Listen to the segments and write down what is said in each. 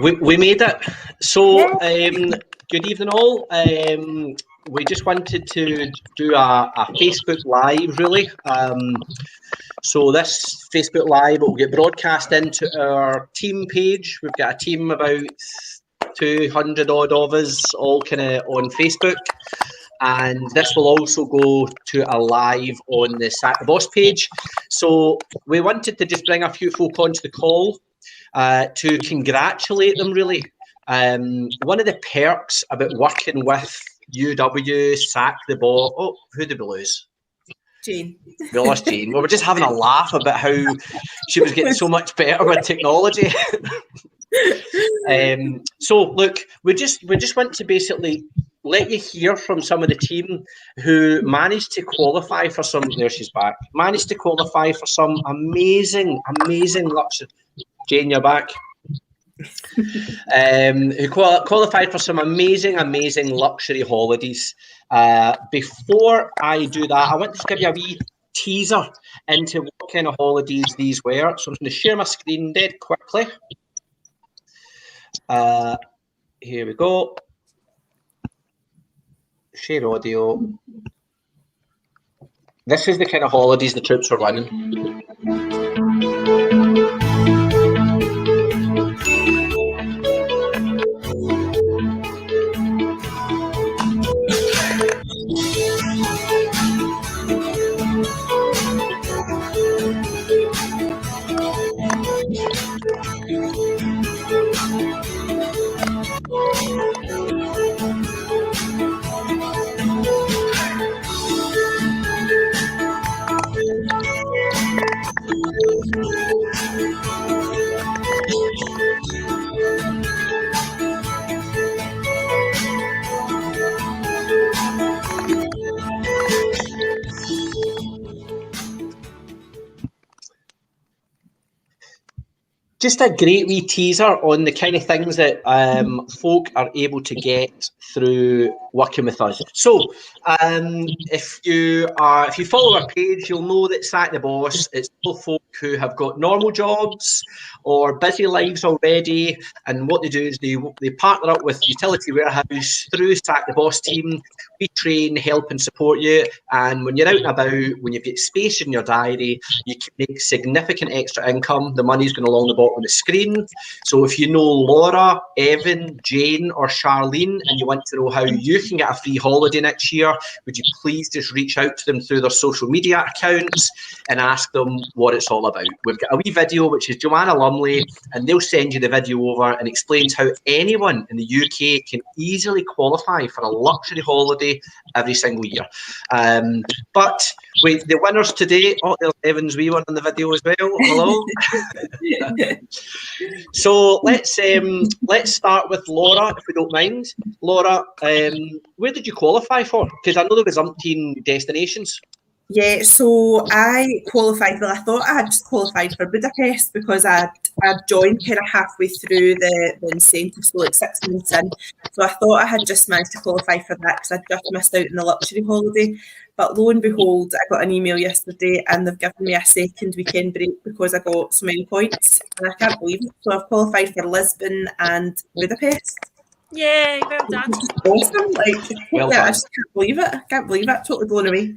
We made it. So, good evening all. We just wanted to do a Facebook Live, really. So this Facebook Live will get broadcast into our team page. We've got a team about 200 odd of us all kind of on Facebook. And this will also go to a live on the Sack the Boss page. So we wanted to just bring a few folk onto the call to congratulate them, really. One of the perks about working with UW, Sack the Boss. Oh, who did we lose? Jane. We lost Jane. We were just having a laugh about how she was getting so much better with technology. So look, we just want to basically let you hear from some of the team who managed to qualify for some. There she's back. Managed to qualify for some amazing luxury. Jane, you're back. Who qualified for some amazing luxury holidays. Before I do that, I want to give you a wee teaser into what kind of holidays these were. So I'm going to share my screen dead quickly. Here we go. Share audio. This is the kind of holidays the troops were running. Just a great wee teaser on the kind of things that folk are able to get through working with us. So, if you follow our page, you'll know that Sack the Boss, it's for folk who have got normal jobs or busy lives already, and what they do is they partner up with Utility Warehouse through Sack the Boss team. We train, help and support you, and when you're out and about, when you've got space in your diary, you can make significant extra income. The money's going along the bottom of the screen. So if you know Laura, Evan, Jane or Charlene and you want to know how you can get a free holiday next year, would you please just reach out to them through their social media accounts and ask them what it's all about. We've got a wee video which is Joanna Lumley, and they'll send you the video over and explains how anyone in the UK can easily qualify for a luxury holiday every single year. But with the winners today, oh, there's Evan's wee one on the video as well. Hello. So let's start with Laura, if we don't mind. Laura, where did you qualify for? Because I know there was umpteen destinations. Yeah, so I qualified. Well, I thought I had just qualified for Budapest because I'd joined kind of halfway through the incentive, so like 6 months in. So I thought I had just managed to qualify for that because I'd just missed out on the luxury holiday. But lo and behold, I got an email yesterday and they've given me a second weekend break because I got so many points. And I can't believe it. So I've qualified for Lisbon and Budapest. Yay, well done. Awesome. Well done. I just can't believe it. I can't believe it. Totally blown away.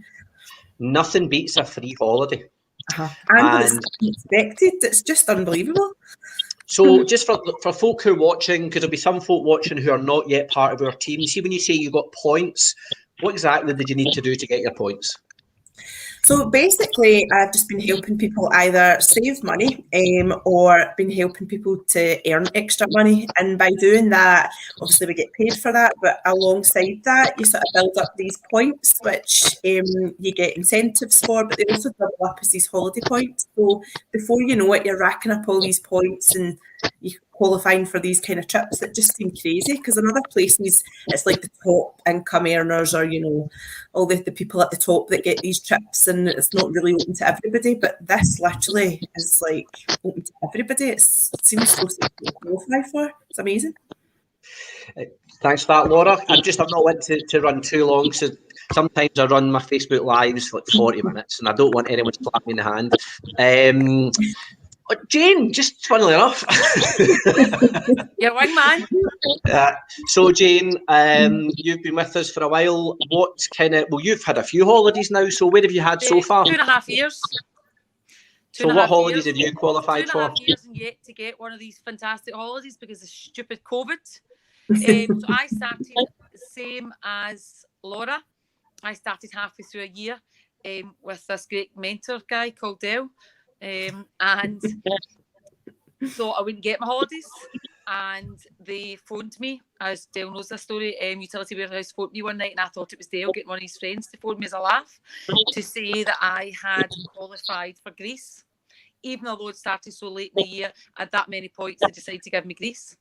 Nothing beats a free holiday. And it's unexpected. It's just unbelievable. So just for folk who are watching, because there'll be some folk watching who are not yet part of our team, see when you say you got points, what exactly did you need to do to get your points? So basically, I've just been helping people either save money or been helping people to earn extra money. And by doing that, obviously we get paid for that. But alongside that, you sort of build up these points, which you get incentives for, but they also double up as these holiday points. So before you know it, you're racking up all these points and you're qualifying for these kind of trips that just seem crazy, because in other places it's like the top income earners or, you know, all the people at the top that get these trips, and it's not really open to everybody. But this literally is like open to everybody. It seems so simple to qualify for. It's amazing. Thanks for that, Laura. I've not want to run too long, so sometimes I run my Facebook Lives for like 40 minutes and I don't want anyone to slap me in the hand. Jane, just funnily enough. Your wingman. So Jane, you've been with us for a while. What kind of, well, you've had a few holidays now, so where have you had so far? 2.5 years. So what holidays have you qualified for? 2.5 years and yet to get one of these fantastic holidays because of stupid COVID. So I started the same as Laura. I started halfway through a year with this great mentor guy called Dale. And so I wouldn't get my holidays. And they phoned me, as Dale knows this story, Utility Warehouse phoned me one night and I thought it was Dale getting one of his friends to phone me as a laugh to say that I had qualified for Greece. Even though it started so late in the year, at that many points, they decided to give me Greece.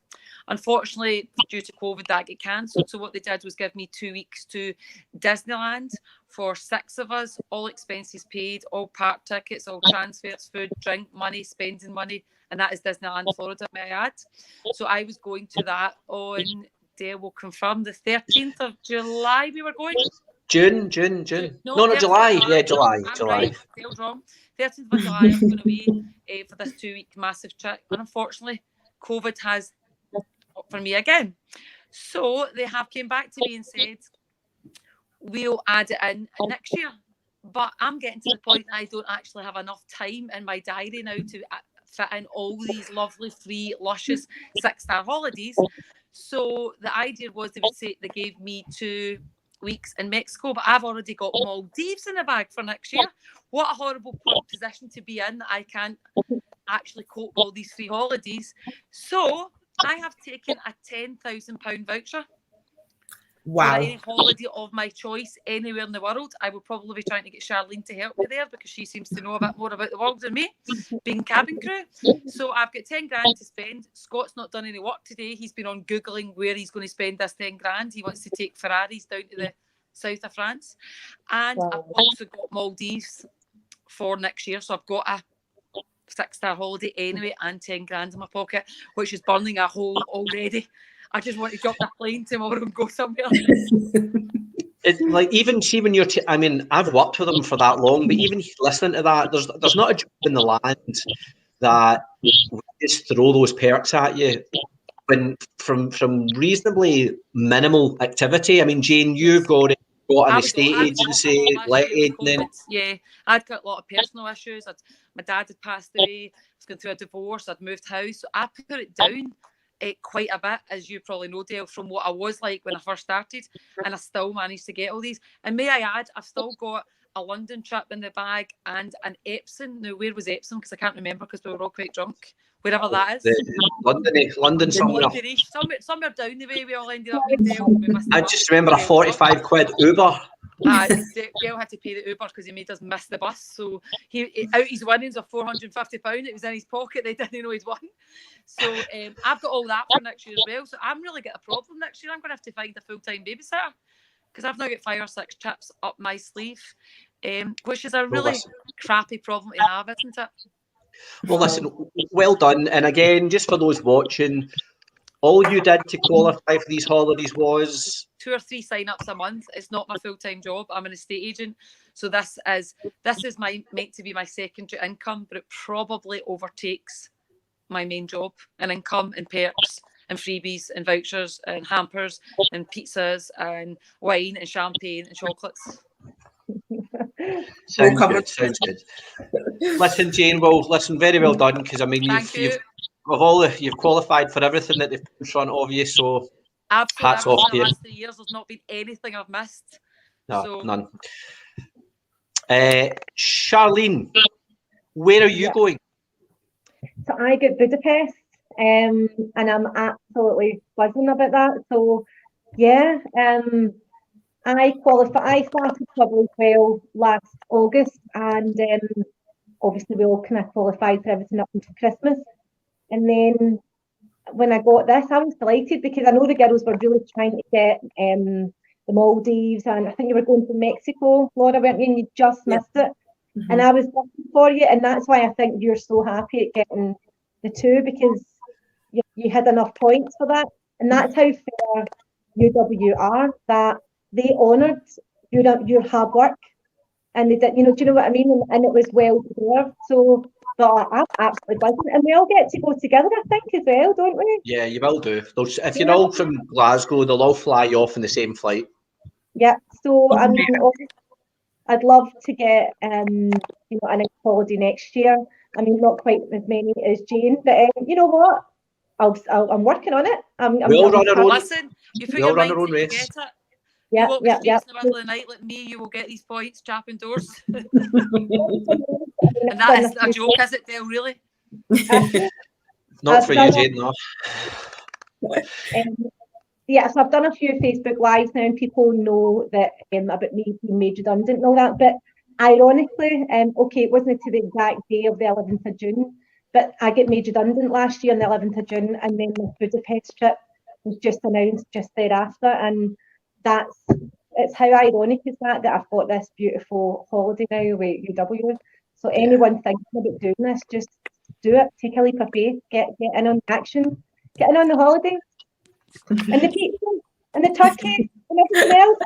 Unfortunately, due to COVID, that got cancelled. So what they did was give me 2 weeks to Disneyland for 6 of us, all expenses paid, all park tickets, all transfers, food, drink, money, spending money. And that is Disneyland, Florida, may I add. So I was going to that on, Dale will confirm, the 13th of July we were going. June. No, July. Yeah, July. Right. Dale's wrong. 13th of July, I'm going away for this 2-week massive trip. And unfortunately, COVID has for me again. So they have came back to me and said, we'll add it in next year. But I'm getting to the point I don't actually have enough time in my diary now to fit in all these lovely, free, luscious 6-star holidays. So the idea was they gave me 2 weeks in Mexico, but I've already got Maldives in the bag for next year. What a horrible position to be in that I can't actually cope all these free holidays. So I have taken a £10,000 voucher. Wow. For any holiday of my choice anywhere in the world. I will probably be trying to get Charlene to help me there because she seems to know a bit more about the world than me, being cabin crew. So I've got 10 grand to spend. Scott's not done any work today. He's been on Googling where he's going to spend this 10 grand. He wants to take Ferraris down to the south of France. And I've also got Maldives for next year. So I've got a 6-star holiday anyway and 10 grand in my pocket, which is burning a hole already. I just want to jump the plane tomorrow and go somewhere. It's like, even see when you're, I mean, I've worked with them for that long, but even listening to that, there's not a job in the land that just throw those perks at you when from reasonably minimal activity. I mean, Jane, you've got an estate agency, Yeah, I'd got a lot of personal issues. My dad had passed away. I was going through a divorce. I'd moved house. So I put it down quite a bit, as you probably know, Dale, from what I was like when I first started, and I still managed to get all these. And may I add, I've still got a London trip in the bag and an Epsom. Now, where was Epsom? Because I can't remember because we were all quite drunk. Wherever that is. London somewhere. Somewhere down the way we all ended up with Dale. I just remember a 45 quid Uber. Dale had to pay the Uber because he made us miss the bus. So he out his winnings of £450. It was in his pocket. They didn't know he'd won. So I've got all that for next year as well. So I'm really got a problem next year. I'm going to have to find a full-time babysitter because I've now got 5 or 6 trips up my sleeve, which is a really crappy problem to have, isn't it? Well, listen, well done. And again, just for those watching, all you did to qualify for these holidays was 2 or 3 sign-ups a month. It's not my full-time job. I'm an estate agent, so this is meant to be my secondary income, but it probably overtakes my main job and income and perks and freebies and vouchers and hampers and pizzas and wine and champagne and chocolates. Sounds good. Listen, Jane, very well done, because I mean you've qualified for everything that they've put in front of you, so absolutely. Hats off to you. The last 3 years, there's not been anything I've missed. No, none. Charlene, where are you going? So I get Budapest, and I'm absolutely buzzing about that. So yeah, I started probably last August, and obviously we all kind of qualified for everything up until Christmas. And then when I got this, I was delighted because I know the girls were really trying to get the Maldives, and I think you were going to Mexico, Laura, weren't you? And you just missed it. Mm-hmm. And I was looking for you, and that's why I think you're so happy at getting the 2, because you had enough points for that. And that's how fair UW are, that they honoured your hard work, and they did, do you know what I mean? And it was well deserved. So But I'm absolutely buzzing. And we all get to go together, I think, as well, don't we? Yeah, you will do. If you're all from Glasgow, they'll all fly you off in the same flight. Yeah. So, I mean, I'd love to get, you know, a nice holiday next year. I mean, not quite as many as Jane, but you know what? I'm working on it. We all run our own. Listen, you put your mind to it, you get it. Yeah, you walk the streets in the middle of the night like me, you will get these points, chapping doors. And that is a joke, is it, Dale, really? Not for you, Jane, no. Yeah, so I've done a few Facebook Lives now, and people know that about me being made redundant and all that. But ironically, okay, it wasn't to the exact day of the 11th of June, but I get made redundant last year on the 11th of June, and then the Budapest trip was just announced just thereafter. And it's how ironic is that I've got this beautiful holiday now with UW. So anyone thinking about doing this, just do it. Take a leap of faith. Get in on the action. Get in on the holiday. And the pizza and the turkey and everything else.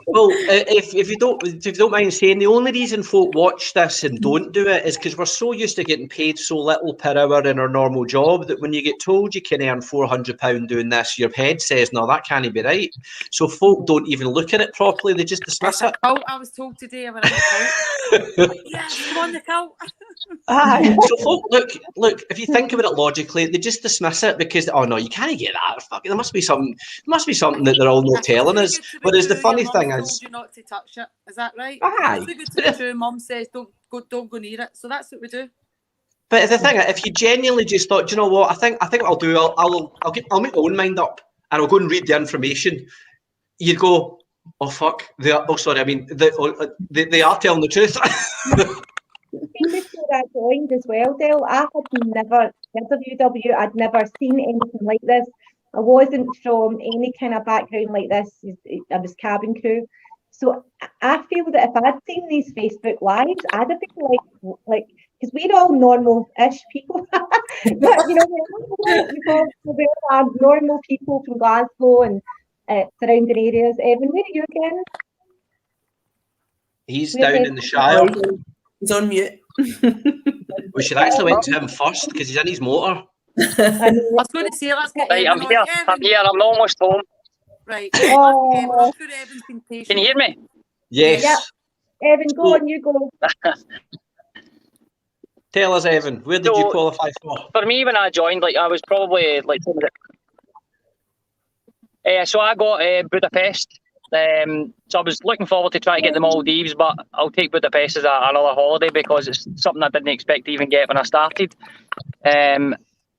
Well, if you don't mind saying, the only reason folk watch this and don't do it is because we're so used to getting paid so little per hour in our normal job that when you get told you can earn £400 doing this, your head says, no, that can't be right. So folk don't even look at it properly, they just dismiss it. I was told today about it. Yes, come on, the cult. So folk, look, if you think about it logically, they just dismiss it because, oh no, you can't get that. Fuck, there must be something that they're all not telling us. Whereas the funny thing is, told you not to touch it. Is that right? Aye. It's too good to be true. Mum says don't go near it. So that's what we do. But the thing, if you genuinely just thought, do you know what? I think what I'll do. I'll make my own mind up, and I'll go and read the information. You'd go, oh fuck, they are telling the truth. Before I joined as well, Dale, I had never heard of UW. I'd never seen anything like this. I wasn't from any kind of background like this. I was cabin crew. So I feel that if I'd seen these Facebook Lives, I'd have been like, because we're all normal-ish people. But, you know, we are normal people from Glasgow and surrounding areas. Evan, where are you again? He's down in the Shire. He's on mute. We should actually went to him first because he's in his motor. I was going to say, let's get Right, Evan I'm here. I'm here. I'm almost home. Right. Oh. Evan's been patient. Can you hear me? Yes. Yeah. Evan, go on, you go. Tell us, Evan, where did you qualify for? For me, when I joined, I was probably so I got Budapest. So I was looking forward to try to get the Maldives, but I'll take Budapest as another holiday because it's something I didn't expect to even get when I started.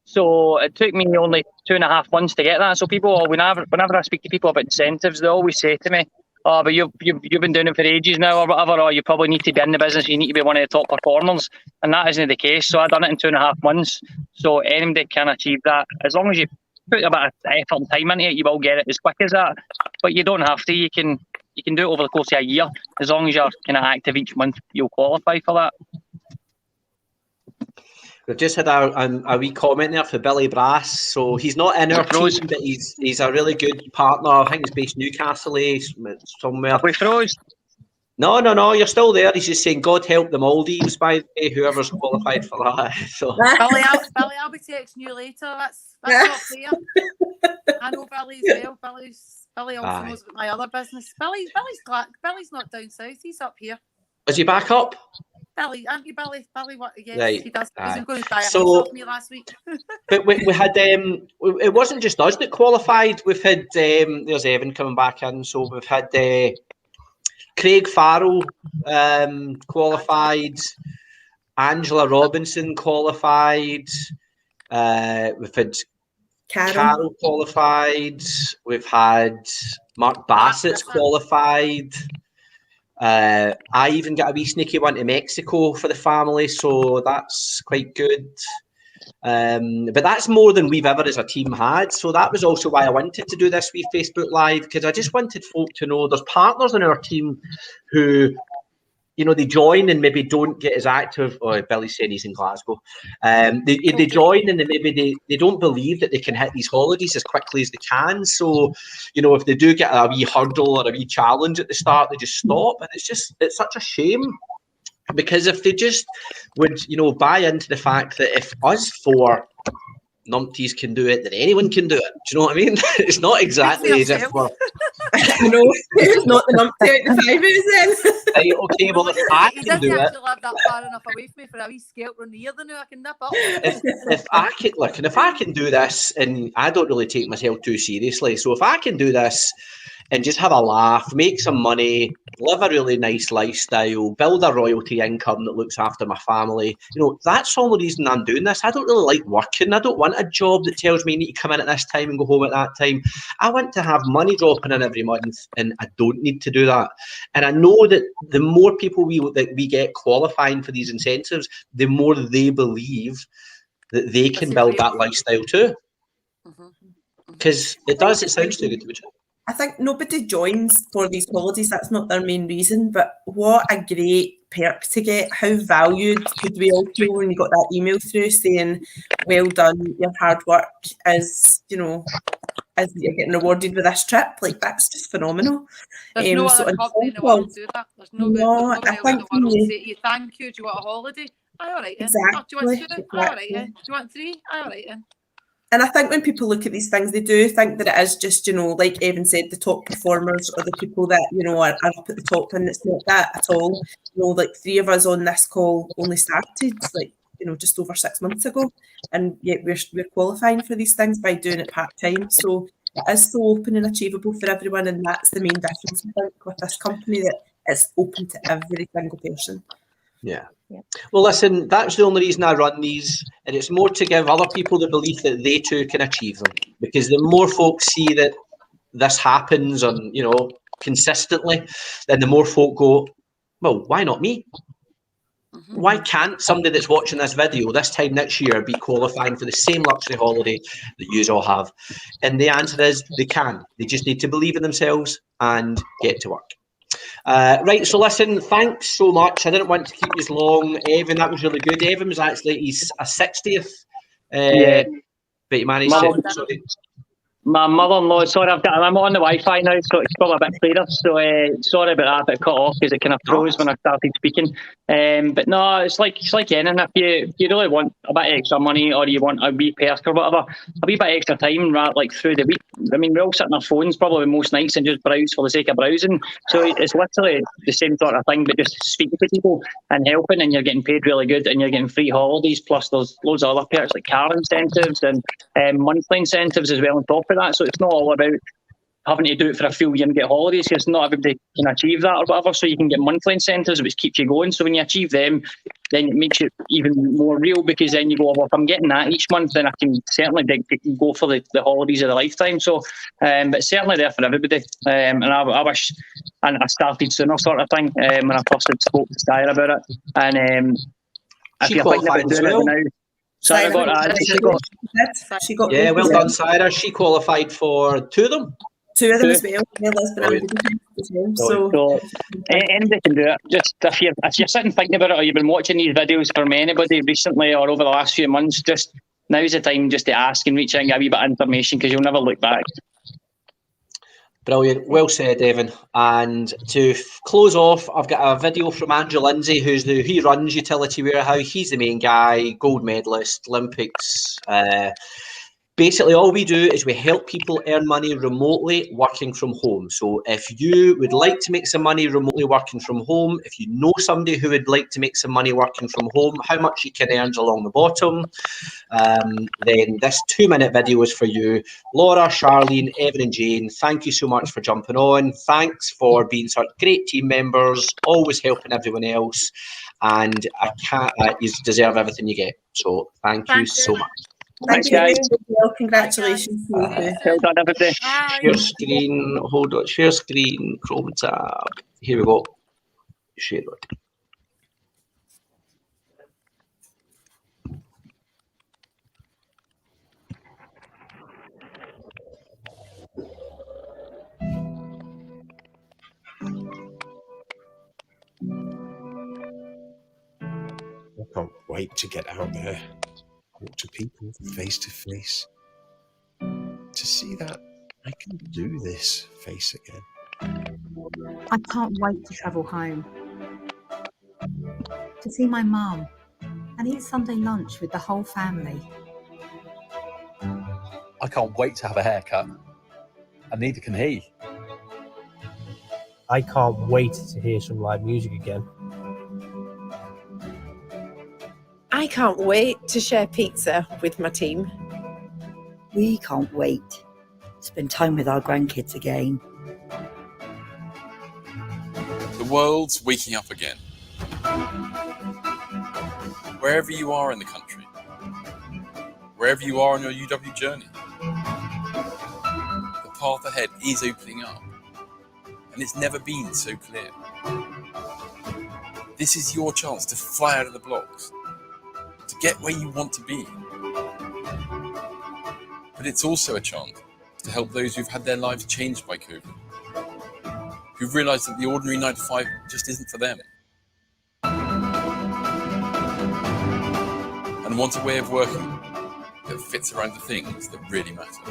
So it took me only 2.5 months to get that. So people, whenever I speak to people about incentives, they always say to me, "Oh, but you've been doing it for ages now, or whatever. Or you probably need to be in the business. You need to be one of the top performers." And that isn't the case. So I done it in 2.5 months. So anybody can achieve that as long as you put a bit of effort and time into it. You will get it as quick as that. But you don't have to. You can do it over the course of a year. As long as you're kind of active each month, you'll qualify for that. We've just had a wee comment there for Billy Brass. So he's not in our team, but he's a really good partner. I think he's based Newcastle somewhere. Have we froze? No, you're still there. He's just saying, God help the Maldives, by the way, whoever's qualified for that. So. Billy, I'll be texting you later. That's not fair. I know Billy as well. Billy also knows about my other business. Billy's not down south. He's up here. Is he back up? Billy, aren't you, Billy? Billy, what? Yes, right. He does. He's going to buy a house off me last week. But we had it wasn't just us that qualified. We've had there's Evan coming back in, so we've had Craig Farrell qualified, Angela Robinson qualified. We've had Carol qualified. We've had Mark Bassett's qualified. I even got a wee sneaky one to Mexico for the family, so that's quite good. But that's more than we've ever as a team had. So that was also why I wanted to do this wee Facebook Live, because I just wanted folk to know there's partners in our team who, you know, they join and maybe don't get as active. Oh, Billy's saying he's in Glasgow. They join and they don't believe that they can hit these holidays as quickly as they can. So, you know, if they do get a wee hurdle or a wee challenge at the start, they just stop. And it's such a shame. Because if they just would, buy into the fact that if us four numpties can do it, then anyone can do it. Do you know what I mean? It's not exactly as if we're... No, not the numpty out the 5 then. Right, okay, well, if I He can doesn't do it, actually live that far enough away from me for a wee scalp on the ear, then I can nip up. if I can look, and if I can do this, and I don't really take myself too seriously, so if I can do this and just have a laugh, make some money, live a really nice lifestyle, build a royalty income that looks after my family, that's all the reason I'm doing this. I don't really like working. I don't want a job that tells me you need to come in at this time and go home at that time. I want to have money dropping in every month, and I don't need to do that. And I know that the more people we get qualifying for these incentives, the more they believe that they can build that lifestyle too. Because it sounds too good to be true. I think nobody joins for these holidays. That's not their main reason. But what a great perk to get. How valued could we all feel when you got that email through saying, well done, your hard work is, as you're getting rewarded with this trip. Like, that's just phenomenal. There's no other company in the world do that. There's nobody else in the world say to you, thank you, do you want a holiday? All right, then. Exactly. Oh, do you want 2? All right, then. Do you want 3? All right, then. And I think when people look at these things, they do think that it is just, like Evan said, the top performers or the people that, are up at the top, and it's not that at all. Like 3 of us on this call only started, just over 6 months ago. And yet we're qualifying for these things by doing it part-time. So it is so open and achievable for everyone. And that's the main difference, I think, with this company, that it's open to every single person. Yeah. Well, listen, that's the only reason I run these, and it's more to give other people the belief that they too can achieve them. Because the more folks see that this happens consistently, then the more folk go, well, why not me? Why can't somebody that's watching this video this time next year be qualifying for the same luxury holiday that you all have? And the answer is they can. They just need to believe in themselves and get to work. Right, so listen, thanks so much. I didn't want to keep you long. Evan, that was really good. Evan was actually his 60th. But he managed to... Sorry. My mother-in-law, sorry, I'm on the Wi-Fi now, so it's probably a bit clearer. So sorry about that, it cut off because it kind of froze when I started speaking. But no, it's like anything. If you really want a bit extra money, or you want a wee perk or whatever, a wee bit extra time, like through the week. I mean, we all sit on our phones probably most nights and just browse for the sake of browsing. So it's literally the same sort of thing, but just speaking to people and helping, and you're getting paid really good, and you're getting free holidays. Plus, there's loads of other perks like car incentives and monthly incentives as well on top of that. So it's not all about having to do it for a full year and get holidays, because not everybody can achieve that or whatever. So you can get monthly incentives which keeps you going. So when you achieve them, then it makes it even more real, because then you go, well, if I'm getting that each month, then I can certainly go for the holidays of the lifetime. So but certainly there for everybody. And I wish and I started sooner, sort of thing, when I first had spoke to Skyra about it. And if she you're thinking about doing it now, Sarah got yeah, well done, Sarah. She qualified for 2 of them. 2 of them as well. So anybody can do it. Just if you're sitting thinking about it, or you've been watching these videos from anybody recently or over the last few months, just now's the time just to ask and reach out and get a wee bit of information, because you'll never look back. Brilliant. Well said, Evan. And to close off, I've got a video from Andrew Lindsay, he runs Utility Warehouse. He's the main guy, gold medalist, Olympics. Basically, all we do is we help people earn money remotely working from home. So if you would like to make some money remotely working from home, if you know somebody who would like to make some money working from home, how much you can earn along the bottom, then this 2-minute video is for you. Laura, Charlene, Evan and Jane, thank you so much for jumping on. Thanks for being such great team members, always helping everyone else. And you deserve everything you get. So thank you so much. Thanks, guys. Well, congratulations. Well done, everybody. Share screen. Hold on. Share screen. Chrome tab. Here we go. Share it. I can't wait to get out there, talk to people face to face, to see that I can do this face again. I can't wait to travel home. to see my mum and eat Sunday lunch with the whole family. I can't wait to have a haircut, and neither can he. I can't wait to hear some live music again. I can't wait to share pizza with my team. We can't wait to spend time with our grandkids again. The world's waking up again. Wherever you are in the country, wherever you are on your UW journey, the path ahead is opening up, and it's never been so clear. This is your chance to fly out of the blocks, to get where you want to be. But it's also a chance to help those who've had their lives changed by COVID, who've realised that the ordinary 9 to 5 just isn't for them, and want a way of working that fits around the things that really matter.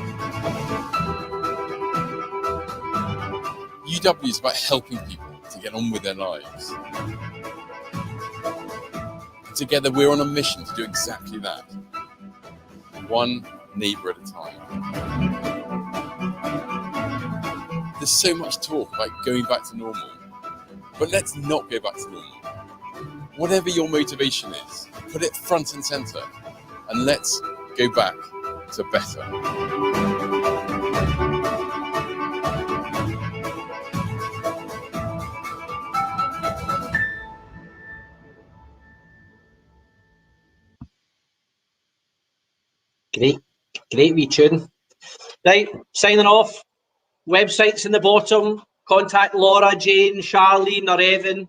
UW is about helping people to get on with their lives. And together we're on a mission to do exactly that, one neighbour at a time. There's so much talk about going back to normal, but let's not go back to normal. Whatever your motivation is, put it front and centre, and let's go back to better. Great wee tune. Right, signing off. Websites in the bottom. Contact Laura, Jane, Charlene or Evan